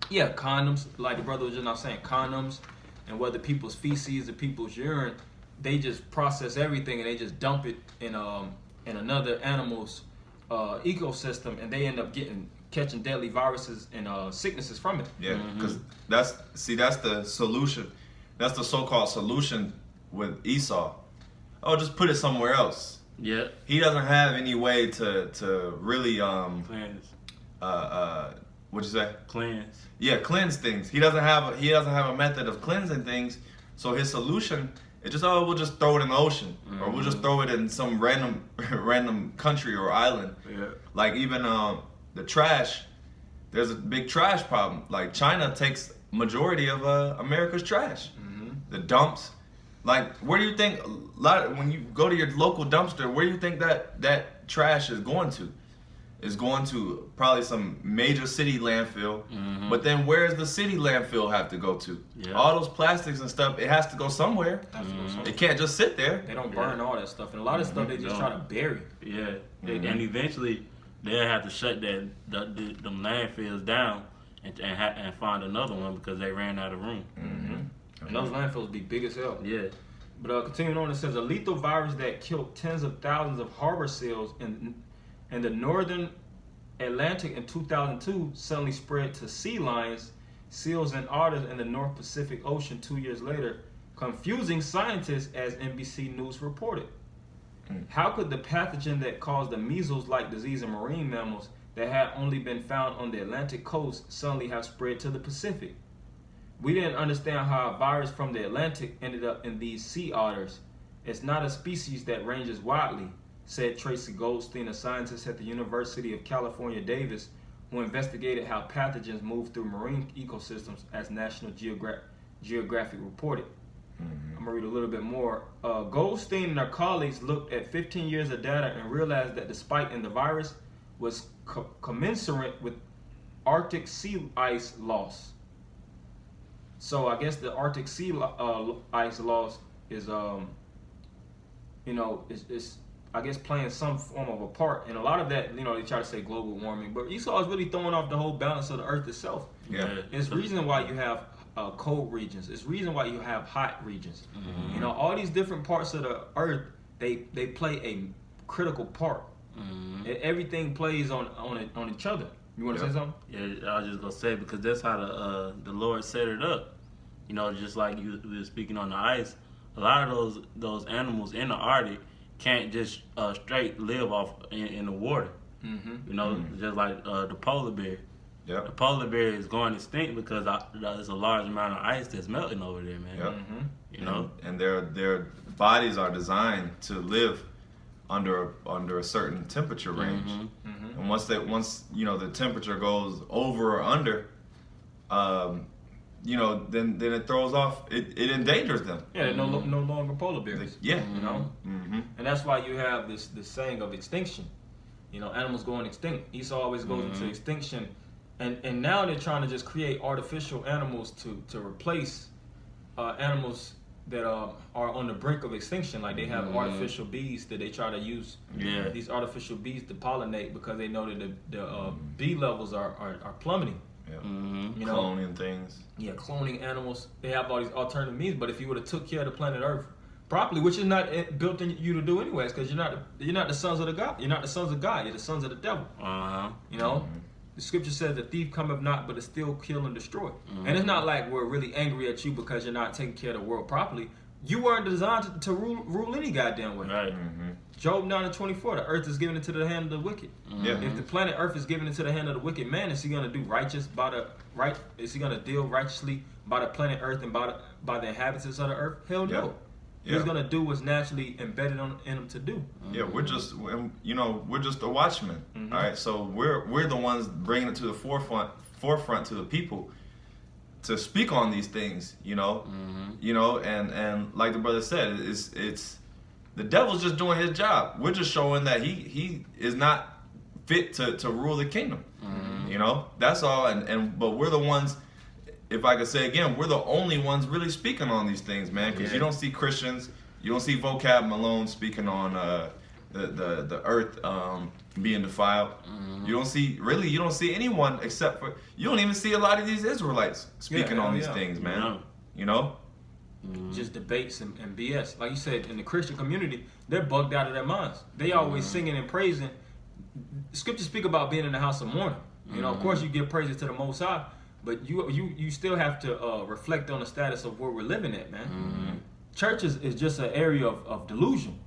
Yeah, condoms. Like the brother was just not saying, condoms, and whether people's feces or people's urine, they just process everything and they just dump it in another animal's ecosystem, and they end up catching deadly viruses and sicknesses from it. Yeah, because that's the solution. That's the so-called solution with Esau. Oh, just put it somewhere else. Yeah. He doesn't have any way to really Cleanse. what'd you say? Cleanse. Yeah, cleanse things. He doesn't have a method of cleansing things. So his solution is just we'll just throw it in the ocean, or we'll just throw it in some random country or island. Yeah. Like even the trash. There's a big trash problem. Like China takes majority of America's trash. The dumps. Like where do you think when you go to your local dumpster, where do you think that trash is going to? Is going to probably some major city landfill. But then where does the city landfill have to go to? Yeah. All those plastics and stuff, it has to go somewhere. It can't just sit there. They don't burn all that stuff, and a lot of stuff they just try to bury. Yeah. And eventually they'll have to shut them landfills down and find another one because they ran out of room. And those landfills be big as hell. Yeah. But continuing on, it says a lethal virus that killed tens of thousands of harbor seals in the northern Atlantic in 2002 suddenly spread to sea lions, seals, and otters in the North Pacific Ocean 2 years later, confusing scientists, as NBC News reported. How could the pathogen that caused the measles-like disease in marine mammals that had only been found on the Atlantic coast suddenly have spread to the Pacific? We didn't understand how a virus from the Atlantic ended up in these sea otters. It's not a species that ranges widely, said Tracy Goldstein, a scientist at the University of California, Davis, who investigated how pathogens move through marine ecosystems, as National Geographic reported. I'm going to read a little bit more. Goldstein and her colleagues looked at 15 years of data and realized that the spike in the virus was commensurate with Arctic sea ice loss. So I guess the Arctic sea ice loss is, is I guess playing some form of a part. And a lot of that, they try to say global warming, but Esau is really throwing off the whole balance of the earth itself. Yeah. It's reason why you have cold regions. It's reason why you have hot regions. All these different parts of the earth, they play a critical part. Everything plays on each other. You want to say something? Yeah, I was just gonna say, because that's how the Lord set it up. Just like you were speaking on the ice, a lot of those animals in the Arctic can't just straight live off in the water. Just like the polar bear. Yeah. The polar bear is going extinct because there's a large amount of ice that's melting over there, man. Yep. And their bodies are designed to live under a certain temperature range. And once the temperature goes over or under, then it throws off. It endangers them. Yeah, they're no longer polar bears. Yeah. And that's why you have this saying of extinction. Animals going extinct. Esau always goes into extinction, and now they're trying to just create artificial animals to replace animals that are on the brink of extinction. Like they have artificial bees that they try to use. Yeah. These artificial bees to pollinate because they know that the bee levels are plummeting. Yeah. Cloning things. Yeah, cloning animals. They have all these alternative means, but if you would have took care of the planet Earth properly, which is not built in you to do anyways, because you're not the sons of the God. You're not the sons of God. You're the sons of the devil. The scripture says the thief cometh not, but to steal, kill, and destroy. And it's not like we're really angry at you because you're not taking care of the world properly. You weren't designed to rule any goddamn way. Right. Job 9:24, the earth is given into the hand of the wicked. If the planet Earth is given into the hand of the wicked man, is he going to do righteous by the right? Is he going to deal righteously by the planet Earth and by the inhabitants of the earth? Hell no. He's going to do what's naturally embedded in him to do. Yeah, we're just the watchmen. All right, so we're the ones bringing it to the forefront to the people to speak on these things. And like the brother said, it's the devil's just doing his job. We're just showing that he is not fit to rule the kingdom. That's all. But we're the ones. If I could say again, we're the only ones really speaking on these things, man. Because you don't see Christians, you don't see Vocab Malone speaking on the earth being defiled. You don't see anyone except for, you don't even see a lot of these Israelites speaking on these things, man. No. You know? Just debates and BS. Like you said, in the Christian community, they're bugged out of their minds. They always singing and praising. Scriptures speak about being in the house of mourning. You know, of course, you give praises to the Most High, but you still have to reflect on the status of where we're living at, man. Church is just an area of delusion.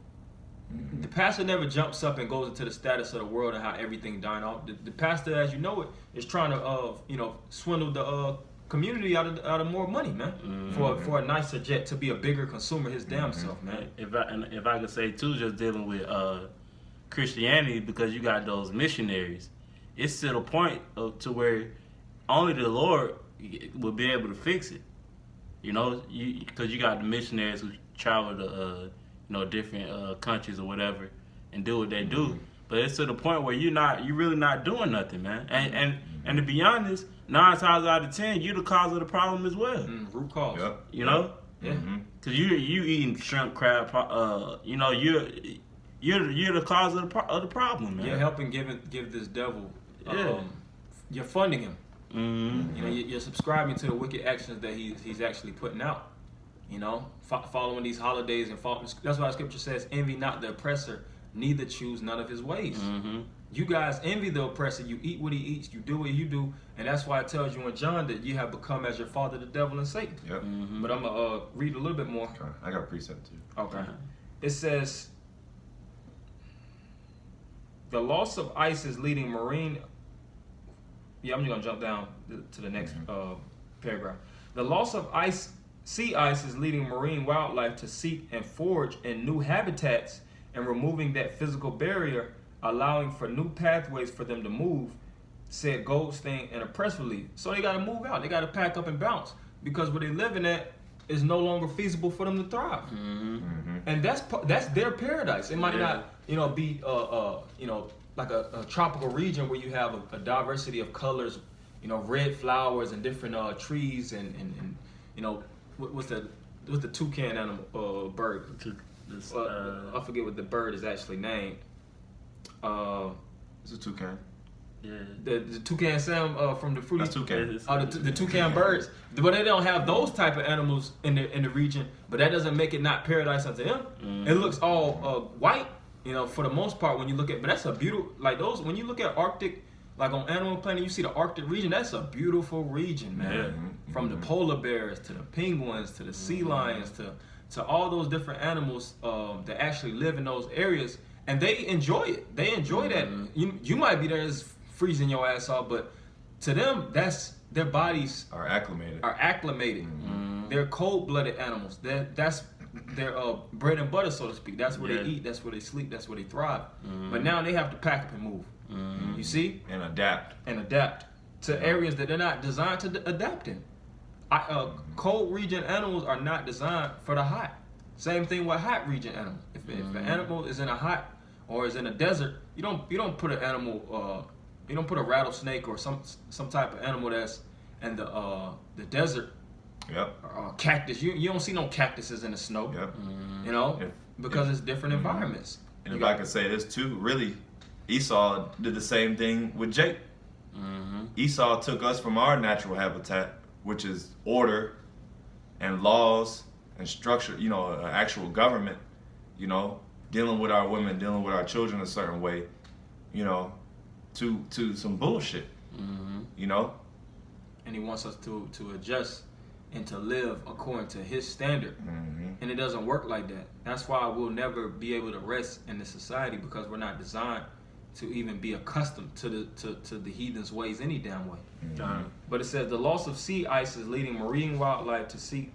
The pastor never jumps up and goes into the status of the world and how everything dying off. The pastor, as you know it, is trying to swindle the community out of more money, man, for a nicer jet, to be a bigger consumer his damn self, man. If I could say too, just dealing with Christianity, because you got those missionaries, it's to the point to where only the Lord will be able to fix it. You know, because you got the missionaries who travel to different countries or whatever and do what they do. But it's to the point where you're really not doing nothing, man. And to be honest, 9 times out of 10, you're the cause of the problem as well. Root cause. Yep. You know? Yeah. Because you eating shrimp, crab, you're the cause of the problem, man. You're helping give this devil. Yeah. You're funding him. Mm-hmm. You know, you're subscribing to the wicked actions that he's actually putting out. You know, following these holidays and that's why the scripture says, "Envy not the oppressor, neither choose none of his ways." You guys envy the oppressor. You eat what he eats. You do what you do, and that's why it tells you in John that you have become as your father, the devil, and Satan. Yep. But I'm gonna read a little bit more. Okay. I got a precept too. Okay. It says, the loss of ice is leading marine. Yeah, I'm just gonna jump down to the next paragraph. The loss of sea ice is leading marine wildlife to seek and forage in new habitats and removing that physical barrier, allowing for new pathways for them to move, said Goldstein in a press release. So they got to move out. They got to pack up and bounce because where they're living at is no longer feasible for them to thrive. And that's their paradise. It might not, be like a tropical region where you have a diversity of colors, red flowers and different trees and what's the toucan animal bird? I forget what the bird is actually named. It's a toucan. Yeah. The toucan Sam from the Fruity. That's toucan. The toucan birds, but they don't have those type of animals in the region. But that doesn't make it not paradise unto them. It looks all white, for the most part when you look at. But that's a beautiful, like those when you look at Arctic, like on Animal Planet, you see the Arctic region. That's a beautiful region, man. Yeah. From the polar bears to the penguins to the sea lions to all those different animals that actually live in those areas, and they enjoy it. They enjoy that. You might be there as freezing your ass off, but to them, that's their bodies Are acclimated. They're cold-blooded animals. That's their bread and butter, so to speak. That's where they eat. That's where they sleep. That's where they thrive. But now they have to pack up and move. You see? And adapt. To areas that they're not designed to adapt in. Cold region animals are not designed for the hot. Same thing with hot region animals. If an animal is in a hot or is in a desert, you don't put an animal. You don't put a rattlesnake or some type of animal that's in the desert. Yep. Or cactus. You don't see no cactuses in the snow. Yep. Because it's different environments. And if I could say this too, really, Esau did the same thing with Jacob. Esau took us from our natural habitat, which is order and laws and structure, an actual government, dealing with our women, dealing with our children a certain way, to some bullshit, And he wants us to adjust and to live according to his standard. And it doesn't work like that. That's why we'll never be able to rest in this society, because we're not designed to even be accustomed to the heathens' ways any damn way. But it says the loss of sea ice is leading marine wildlife to seek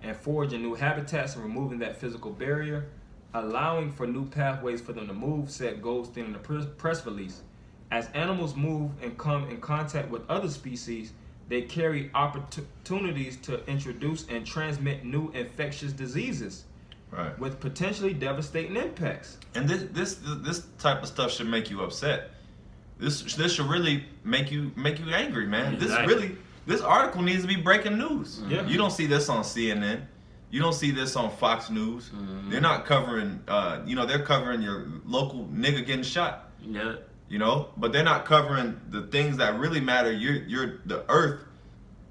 and forage in new habitats and removing that physical barrier, allowing for new pathways for them to move, said Goldstein in a press release. As animals move and come in contact with other species, they carry opportunities to introduce and transmit new infectious diseases, right, with potentially devastating impacts. And this type of stuff should make you upset. This should really make you angry, man. Exactly. This article needs to be breaking news. Yeah. You don't see this on CNN. You don't see this on Fox News. They're not covering. They're covering your local nigga getting shot. Yeah. You know, but they're not covering the things that really matter. The earth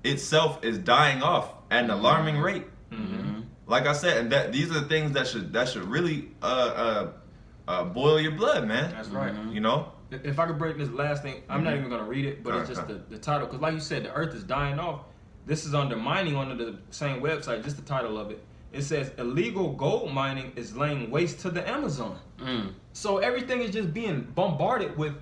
itself is dying off at an alarming rate. Mm-hmm. Like I said, and that these are the things that should really boil your blood, man. That's right. You know. If I could break this last thing, I'm not even going to read it, but it's just the title. Because like you said, the earth is dying off. This is under the same website, just the title of it. It says, illegal gold mining is laying waste to the Amazon. So everything is just being bombarded with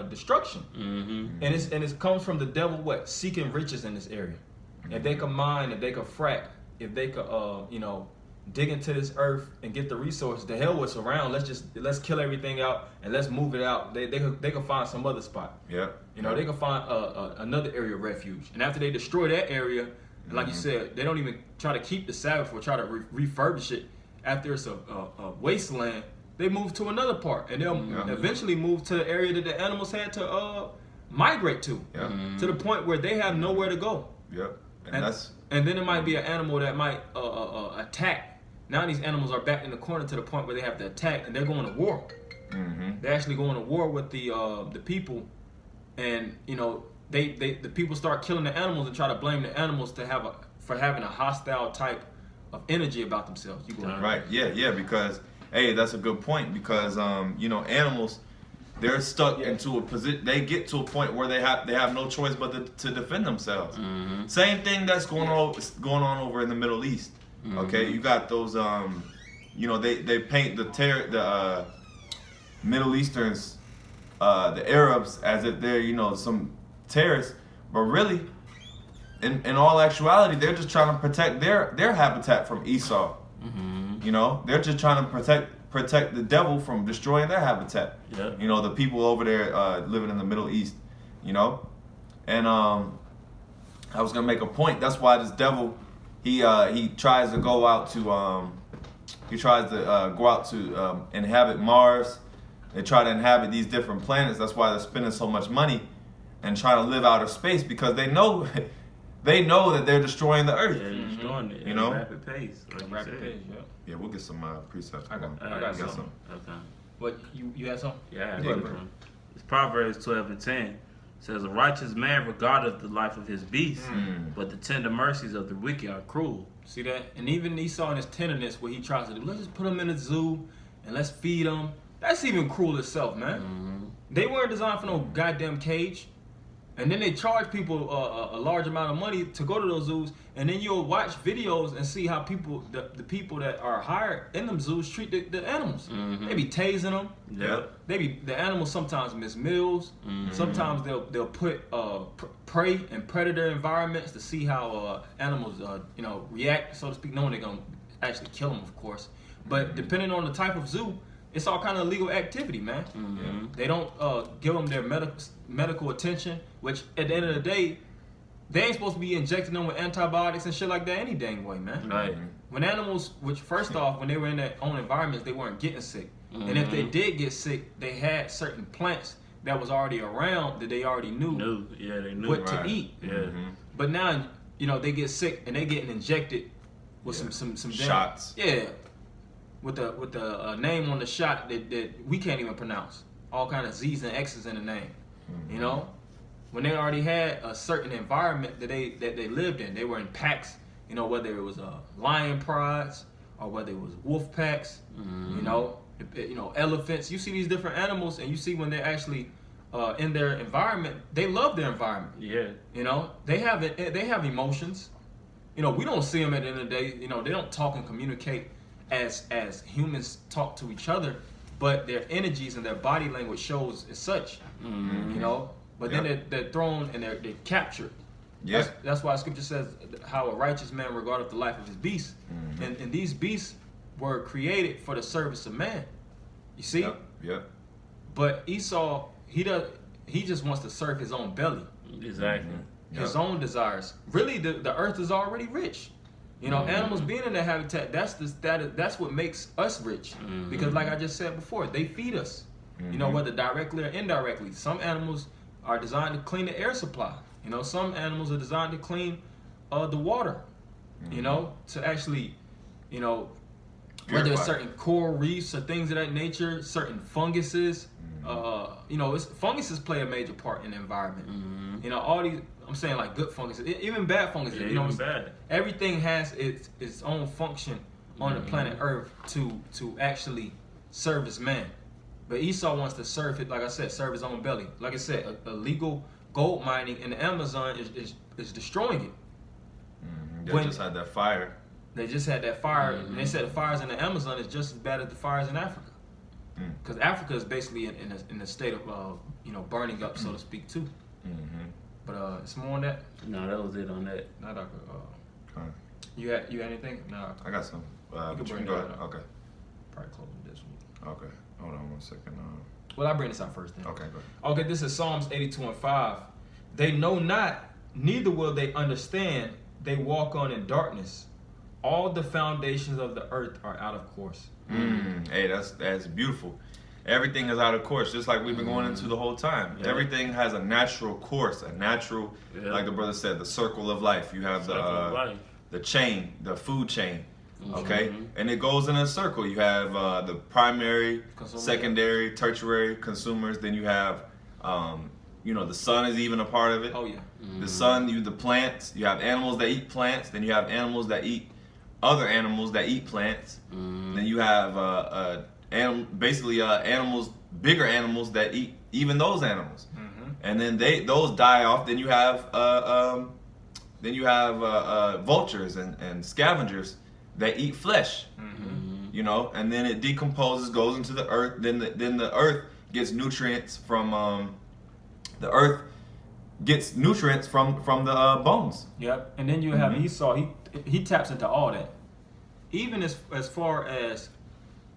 destruction. Mm-hmm. And it comes from the devil, what? Seeking riches in this area. If they could mine, if they could frack, if they could, dig into this earth and get the resources, the hell what's around, let's kill everything out and let's move it out. They could find some other spot. Yeah. They could find another area of refuge. And after they destroy that area, and like you said, they don't even try to keep the Sabbath or try to refurbish it. After it's a wasteland, they move to another part, and they'll eventually move to the area that the animals had to migrate to. Yeah. To the point where they have nowhere to go. Yep. And then it might be an animal that might attack. Now these animals are back in the corner to the point where they have to attack, and they're going to war. They're actually going to war with the people, and the people start killing the animals and try to blame the animals for having a hostile type of energy about themselves. You go ahead. Right. Yeah. Because that's a good point. Because animals, they're stuck into a position. They get to a point where they have no choice but to defend themselves. Same thing that's going on over in the Middle East. Okay, you got those. They paint the Middle Easterns, the Arabs, as if they're some terrorists, but really, in all actuality, they're just trying to protect their habitat from Esau. They're just trying to protect the devil from destroying their habitat. Yeah. The people over there living in the Middle East. And I was gonna make a point. That's why this devil, he tries to go out to inhabit Mars. They try to inhabit these different planets. That's why they're spending so much money and trying to live out of space, because they know that they're destroying the earth. Yeah, they're destroying it at a rapid pace. Yeah, we'll get some precepts. I got some. Okay. What you had some? Yeah, Yeah, it's Proverbs 12:10. Says, a righteous man regardeth the life of his beast, but the tender mercies of the wicked are cruel. See that? And even Esau in his tenderness, what he tries to do, let's just put them in a zoo and let's feed them. That's even cruel itself, man. They weren't designed for no goddamn cage. And then they charge people a large amount of money to go to those zoos, and then you'll watch videos and see how the people that are hired in them zoos treat the animals. They be tasing them. Yep. The animals sometimes miss meals. Sometimes they'll put prey and predator environments to see how animals react, so to speak, knowing they're gonna actually kill them, of course. But depending on the type of zoo, it's all kind of illegal activity, man. They don't give them their medical attention, which at the end of the day, they ain't supposed to be injecting them with antibiotics and shit like that any dang way, man. Right. When animals, which first off, when they were in their own environments, they weren't getting sick. And if they did get sick, they had certain plants that was already around that they already knew. They knew what to eat. Yeah. But now, they get sick and they getting injected with some shots. With the name on the shot that we can't even pronounce. All kind of Z's and X's in the name. When they already had a certain environment that they lived in. They were in packs, whether it was lion prides or whether it was wolf packs, elephants. You see these different animals, and you see when they're actually in their environment, they love their environment. Yeah. They have emotions. We don't see them at the end of the day. They don't talk and communicate as humans talk to each other, but their energies and their body language shows as such. But then they're thrown and they're captured. Yeah. That's why Scripture says how a righteous man regardeth the life of his beast. And these beasts were created for the service of man. You see? Yep. But Esau, he just wants to serve his own belly. Exactly. His own desires. Really, the earth is already rich. Animals being in their habitat, that's what makes us rich. Because like I just said before, they feed us. Whether directly or indirectly. Some animals are designed to clean the air supply. Some animals are designed to clean the water. To actually, Whether it's Purified. certain coral reefs or things of that nature, certain funguses. You know, funguses play a major part in the environment. Mm-hmm. You know, all these, I'm saying like good funguses, even bad funguses. Yeah, you know, even bad. everything has its own function on the planet Earth to actually serve as man. But Esau wants to serve it, like I said, serve his own belly. Like I said, illegal gold mining in the Amazon is destroying it. They When- just had that fire. They just had that fire, and they said the fires in the Amazon is just as bad as the fires in Africa. Because Africa is basically in a state of you know, burning up, so to speak, too. But it's more on that. No, that was it on that. Not Dr. Okay. You had anything? No. I got some. But you bring can go that ahead. up. Okay. Probably closing this one. Okay. Hold on 1 second. Well, I'll bring this out first then. Okay, go ahead. Okay, this is Psalms 82:5. They know not, neither will they understand. They walk on in darkness. All the foundations of the earth are out of course. Hey, that's beautiful. Everything is out of course, just like we've been going into the whole time. Yeah. Everything has a natural course, a natural, Yeah. like the brother said, the circle of life. You have Circle of life. the chain, the food chain, okay, Mhm. and it goes in a circle. You have the primary, Consumer. secondary, tertiary consumers. Then you have, you know, the sun is even a part of it. Oh yeah. The sun, the plants. You have animals that eat plants. Then you have animals that eat other animals that eat plants. Then you have animals, bigger animals that eat even those animals. And then those die off. Then you have vultures and scavengers that eat flesh. You know, and then it decomposes, goes into the earth. Then the earth gets nutrients from the earth gets nutrients from the bones. Yep. And then you have Esau. He taps into all that. Even as far as,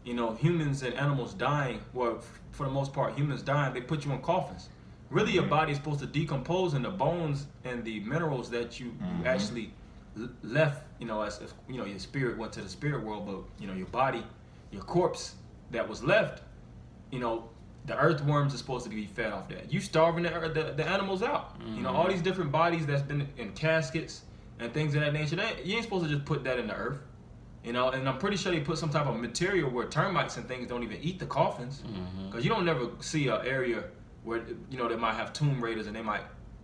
you know, humans and animals dying. Well, for the most part, humans dying. They put you in coffins. Really, your body is supposed to decompose, and the bones and the minerals that you actually left, you know, as you know, your spirit went to the spirit world, but you know, your body, your corpse that was left, you know, the earthworms are supposed to be fed off that. You starving the animals out. You know, all these different bodies that's been in caskets and things of that nature. You ain't supposed to just put that in the earth. You know, and I'm pretty sure they put some type of material where termites and things don't even eat the coffins. Because you don't never see an area where, you know, they might have tomb raiders and they might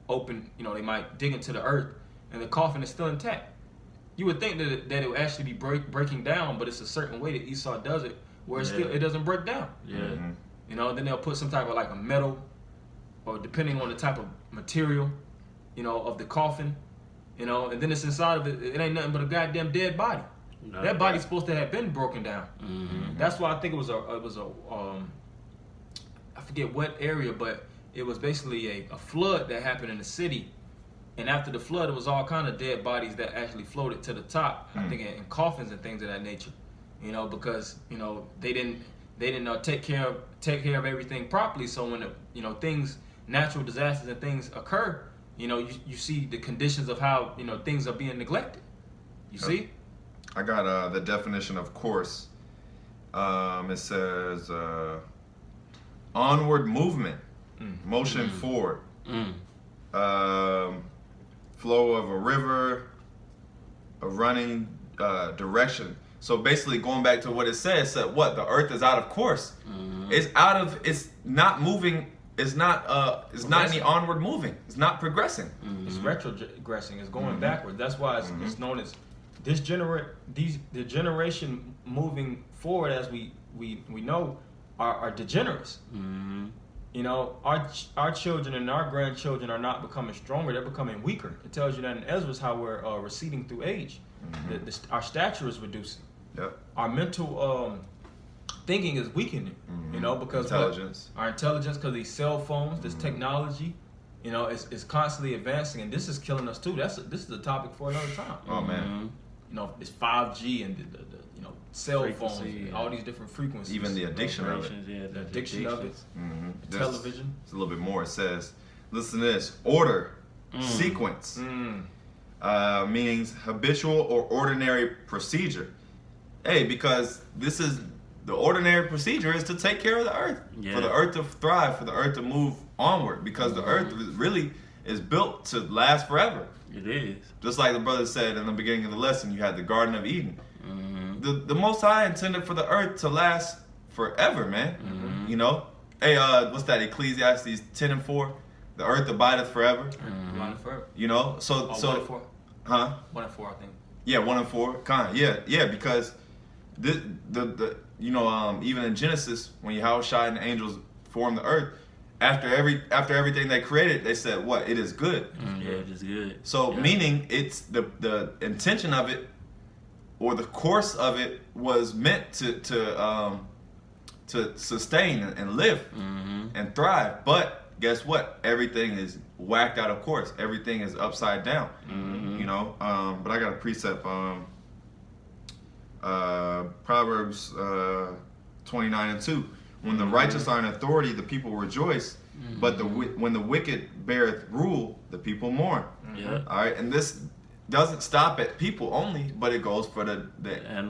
open, you know, they might dig into the earth and the coffin is still intact. You would think that it would actually be breaking down, but it's a certain way that Esau does it where it doesn't break down. Yeah. You know, then they'll put some type of like a metal, or depending on the type of material, you know, of the coffin, you know, and then it's inside of it. It ain't nothing but a goddamn dead body. No, That body's supposed to have been broken down. That's why I think it was a I forget what area, but it was basically a flood that happened in the city. And after the flood, it was all kind of dead bodies that actually floated to the top. I think in coffins and things of that nature. You know, because you know they didn't take care of everything properly. So when you know things, natural disasters and things occur, you know you see the conditions of how, you know, things are being neglected. You see? I got the definition of course. It says onward movement, motion forward, flow of a river, a running direction. So basically, going back to what it says, what the earth is out of course. It's not moving. It's not any onward moving. It's not progressing. It's retrogressing. It's going backward. That's why it's known as the generation moving forward, as we know, are degenerates. You know, our children and our grandchildren are not becoming stronger; they're becoming weaker. It tells you that in Ezra's how we're receding through age. Our stature is reducing. Yep. Our mental thinking is weakening. You know, because Intelligence. our intelligence, because these cell phones, this technology, you know, is constantly advancing, and this is killing us too. This is a topic for another time. Oh man. You know, it's 5G and the you know, cell phones, Frequency, and all these different frequencies. Even the addiction of it. Yeah, The addiction of it. This- Television. It's a little bit more. It says, listen to this: order, sequence, means habitual or ordinary procedure. Hey, because this is the ordinary procedure is to take care of the earth, for the earth to thrive, for the earth to move onward, because the earth really is built to last forever. It is. Just like the brother said in the beginning of the lesson, you had the Garden of Eden. the Most High intended for the earth to last forever, man. Mm-hmm. You know, hey, what's that? Ecclesiastes 10:4. The earth abideth forever. Mm-hmm. 1-4. You know, so 1-4. huh? 1-4, I think. Yeah, 1-4. Yeah, because the you know, even in Genesis, when Yahushua and the angels formed the earth, after everything they created, they said, what? It is good. Yeah, it is good. So Yeah. meaning it's the intention of it, or the course of it, was meant to sustain and live Mm-hmm. and thrive. But guess what? Everything is whacked out of course. Everything is upside down. Mm-hmm. You know. But I got a precept. Proverbs 29:2. When the righteous are in authority, the people rejoice. But when the wicked beareth rule, the people mourn. Yeah. All right, and this doesn't stop at people only, but it goes for the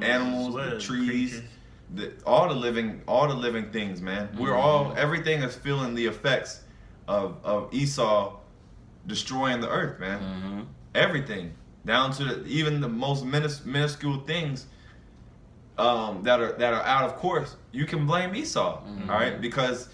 animals, as well, the trees, creatures. all the living things, man. We're all, everything is feeling the effects of Esau destroying the earth, man. Mm-hmm. Everything, down to even the most minuscule things that are out of course. You can blame Esau, all right, because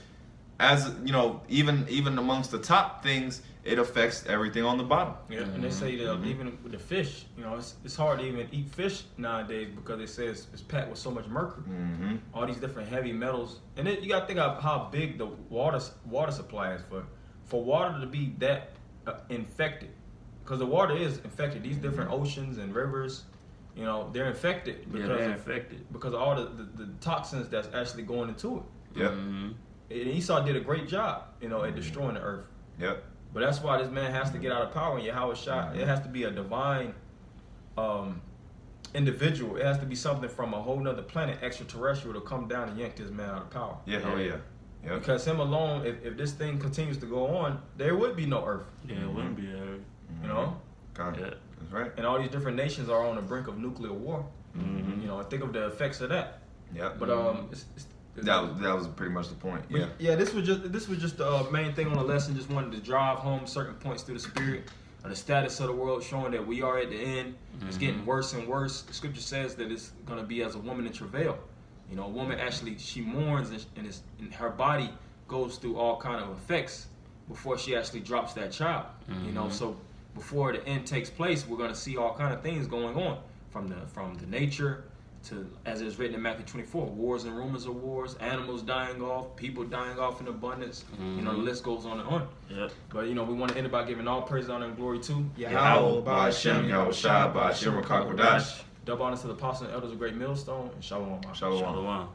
as you know, even amongst the top things, it affects everything on the bottom. Yeah, and they say that even with the fish, you know, it's hard to even eat fish nowadays because they say it's packed with so much mercury. Mm-hmm. All these different heavy metals, and then you got to think of how big the water supply is for water to be that infected, because the water is infected. These different oceans and rivers, you know, they're infected because they're of, infected. because of all the toxins that's actually going into it. Yep. Mm-hmm. And Esau did a great job, you know, at destroying the earth. Yep. But that's why this man has to get out of power. And Yahushua, it has to be a divine individual. It has to be something from a whole nother planet, extraterrestrial, to come down and yank this man out of power. Yeah. Oh yeah. Yep. Because him alone, if this thing continues to go on, there would be no earth. Yeah, it wouldn't be a. You know? God. Yeah. That's right. And all these different nations are on the brink of nuclear war. Mm-hmm. You know, and think of the effects of that. Yep. But that was pretty much the point. Yeah. Yeah, this was just the main thing on the lesson. Just wanted to drive home certain points through the spirit of the status of the world, showing that we are at the end. It's getting worse and worse. The scripture says that it's going to be as a woman in travail. You know, a woman actually, she mourns and her body goes through all kind of effects before she actually drops that child. You know, so before the end takes place, we're going to see all kind of things going on from the nature to, as it's written in Matthew 24, wars and rumors of wars, animals dying off, people dying off in abundance. You know, the list goes on and on. Yep. But, you know, we want to end it by giving all praise, honor, and glory to Yahweh, Ba'ashem, Yahushua, Ba'ashem, Rakakwadash. Double honors to the apostles and elders of Great Millstone, and Shalom. Shalom. Shalom.